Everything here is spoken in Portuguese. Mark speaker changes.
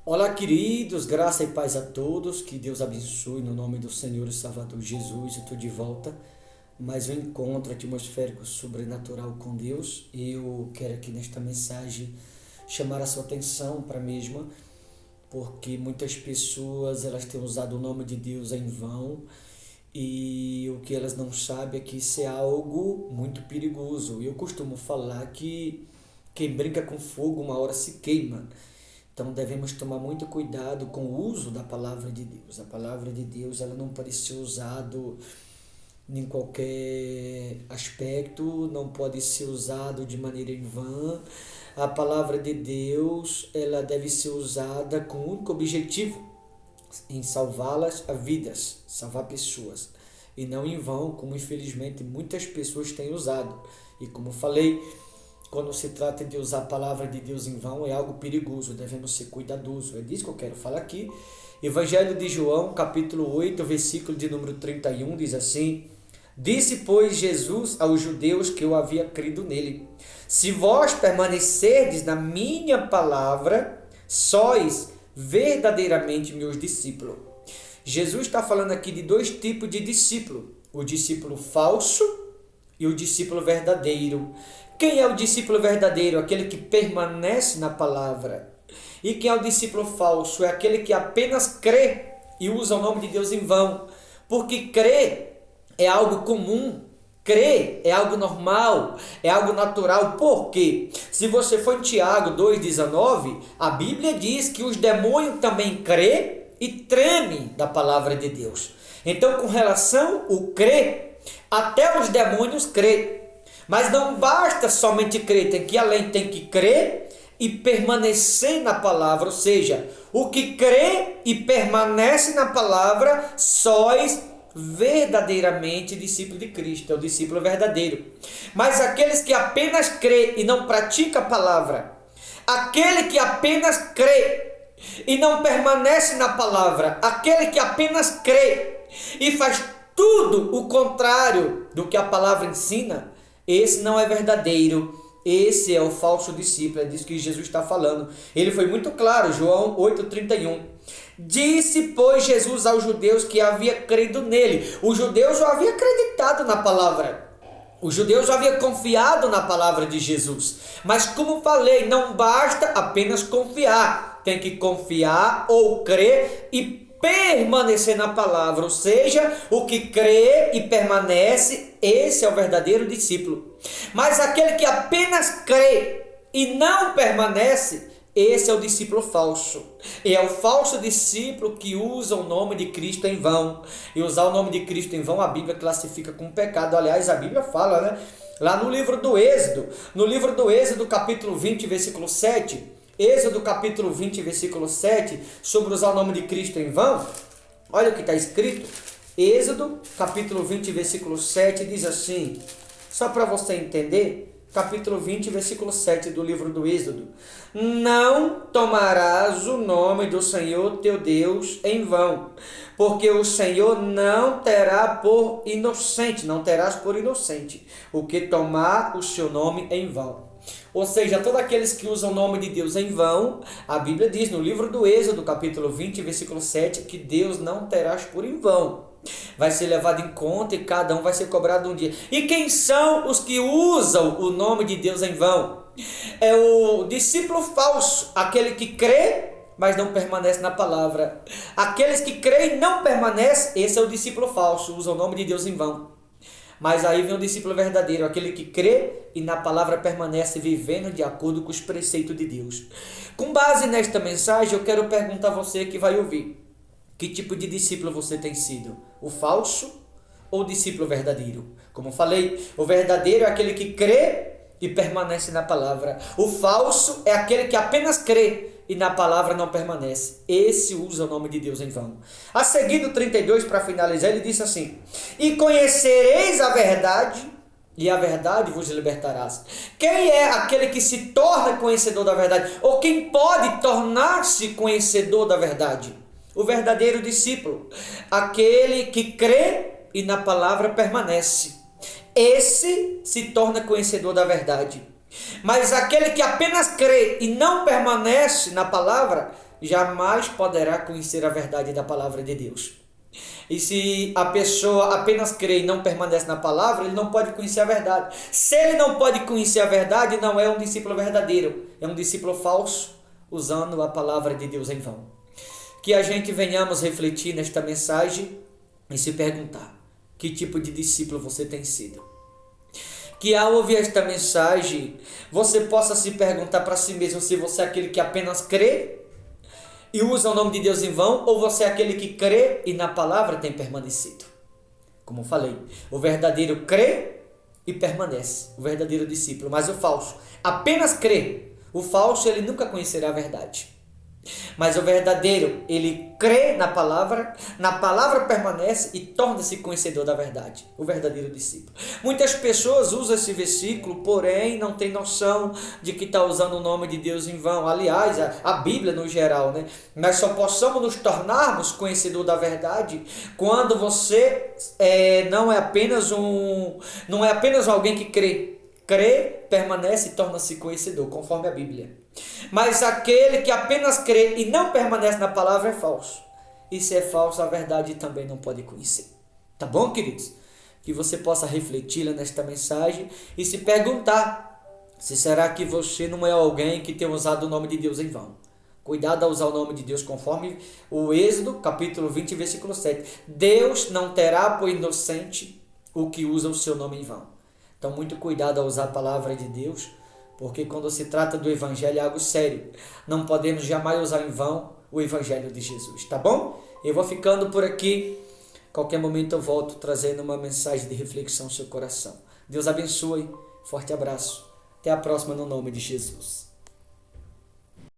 Speaker 1: Olá, queridos, graça e paz a todos, que Deus abençoe no nome do Senhor e Salvador Jesus. Eu estou de volta, mais um encontro atmosférico sobrenatural com Deus. Eu quero aqui nesta mensagem chamar a sua atenção para a mesma, porque muitas pessoas elas têm usado o nome de Deus em vão e o que elas não sabem é que isso é algo muito perigoso. Eu costumo falar que quem brinca com fogo uma hora se queima. Então devemos tomar muito cuidado com o uso da palavra de Deus. A palavra de Deus ela não pode ser usada em qualquer aspecto, não pode ser usado de maneira em vão. A palavra de Deus ela deve ser usada com o único objetivo em salvá-las a vidas, salvar pessoas. E não em vão, como infelizmente muitas pessoas têm usado. E como falei, quando se trata de usar a palavra de Deus em vão, é algo perigoso, devemos ser cuidadosos. É disso que eu quero falar aqui. Evangelho de João, capítulo 8, versículo de número 31, diz assim: Disse, pois, Jesus aos judeus que eu havia crido nele: Se vós permanecerdes na minha palavra, sois verdadeiramente meus discípulos. Jesus está falando aqui de dois tipos de discípulo: o discípulo falso e o discípulo verdadeiro. Quem é o discípulo verdadeiro? Aquele que permanece na palavra. E quem é o discípulo falso? É aquele que apenas crê e usa o nome de Deus em vão. Porque crer é algo comum, crer é algo normal, é algo natural. Por quê? Se você for em Tiago 2,19, a Bíblia diz que os demônios também crê e tremem da palavra de Deus. Então, com relação ao crer, até os demônios crê. Mas não basta somente crer, tem que crer e permanecer na palavra. Ou seja, o que crê e permanece na palavra, sois verdadeiramente discípulo de Cristo, é o discípulo verdadeiro. Mas aqueles que apenas crê e não pratica a palavra, aquele que apenas crê e não permanece na palavra, aquele que apenas crê e faz tudo o contrário do que a palavra ensina, esse não é verdadeiro, esse é o falso discípulo. É disso que Jesus está falando. Ele foi muito claro, João 8,31. Disse, pois, Jesus aos judeus que havia crido nele. Os judeus já haviam acreditado na palavra. Os judeus já haviam confiado na palavra de Jesus. Mas como falei, não basta apenas confiar. Tem que confiar ou crer e permanecer na palavra, ou seja, o que crê e permanece, esse é o verdadeiro discípulo. Mas aquele que apenas crê e não permanece, esse é o discípulo falso. E é o falso discípulo que usa o nome de Cristo em vão. E usar o nome de Cristo em vão, a Bíblia classifica como pecado. Aliás, a Bíblia fala, né? Lá no livro do Êxodo, capítulo 20, versículo 7, Êxodo capítulo 20, versículo 7, sobre usar o nome de Cristo em vão. Olha o que está escrito. Êxodo capítulo 20, versículo 7 diz assim, só para você entender, capítulo 20, versículo 7 do livro do Êxodo: Não tomarás o nome do Senhor teu Deus em vão, porque o Senhor não terá por inocente, não terás por inocente o que tomar o seu nome em vão. Ou seja, todos aqueles que usam o nome de Deus em vão, a Bíblia diz no livro do Êxodo, capítulo 20, versículo 7, que Deus não terás por em vão. Vai ser levado em conta e cada um vai ser cobrado um dia. E quem são os que usam o nome de Deus em vão? É o discípulo falso, aquele que crê, mas não permanece na palavra. Aqueles que creem e não permanecem, esse é o discípulo falso, usa o nome de Deus em vão. Mas aí vem o discípulo verdadeiro, aquele que crê e na palavra permanece vivendo de acordo com os preceitos de Deus. Com base nesta mensagem, eu quero perguntar a você que vai ouvir: que tipo de discípulo você tem sido? O falso ou o discípulo verdadeiro? Como falei, o verdadeiro é aquele que crê e permanece na palavra. O falso é aquele que apenas crê e na palavra não permanece. Esse usa o nome de Deus em vão. A seguir, do 32, para finalizar, ele disse assim: E conhecereis a verdade, e a verdade vos libertarás. Quem é aquele que se torna conhecedor da verdade? Ou quem pode tornar-se conhecedor da verdade? O verdadeiro discípulo, aquele que crê e na palavra permanece. Esse se torna conhecedor da verdade. Mas aquele que apenas crê e não permanece na palavra, jamais poderá conhecer a verdade da palavra de Deus. E se a pessoa apenas crê e não permanece na palavra, ele não pode conhecer a verdade. Se ele não pode conhecer a verdade, não é um discípulo verdadeiro, é um discípulo falso, usando a palavra de Deus em vão. Que a gente venhamos refletir nesta mensagem e se perguntar: que tipo de discípulo você tem sido? Que ao ouvir esta mensagem, você possa se perguntar para si mesmo se você é aquele que apenas crê e usa o nome de Deus em vão, ou você é aquele que crê e na palavra tem permanecido. Como falei, o verdadeiro crê e permanece, o verdadeiro discípulo, mas o falso apenas crê. O falso, ele nunca conhecerá a verdade. Mas o verdadeiro, ele crê na palavra permanece e torna-se conhecedor da verdade, o verdadeiro discípulo. Muitas pessoas usam esse versículo, porém não tem noção de que está usando o nome de Deus em vão. Aliás, a Bíblia no geral, né? Nós só possamos nos tornarmos conhecedor da verdade quando você não é apenas alguém que crê, permanece e torna-se conhecedor, conforme a Bíblia. Mas aquele que apenas crê e não permanece na palavra é falso. E se é falso, a verdade também não pode conhecer. Tá bom, queridos? Que você possa refletir nesta mensagem e se perguntar se será que você não é alguém que tem usado o nome de Deus em vão. Cuidado a usar o nome de Deus conforme o Êxodo, capítulo 20, versículo 7. Deus não terá por inocente o que usa o seu nome em vão. Então, muito cuidado a usar a palavra de Deus, porque quando se trata do Evangelho é algo sério. Não podemos jamais usar em vão o Evangelho de Jesus, tá bom? Eu vou ficando por aqui. Qualquer momento eu volto trazendo uma mensagem de reflexão ao seu coração. Deus abençoe. Forte abraço. Até a próxima no nome de Jesus.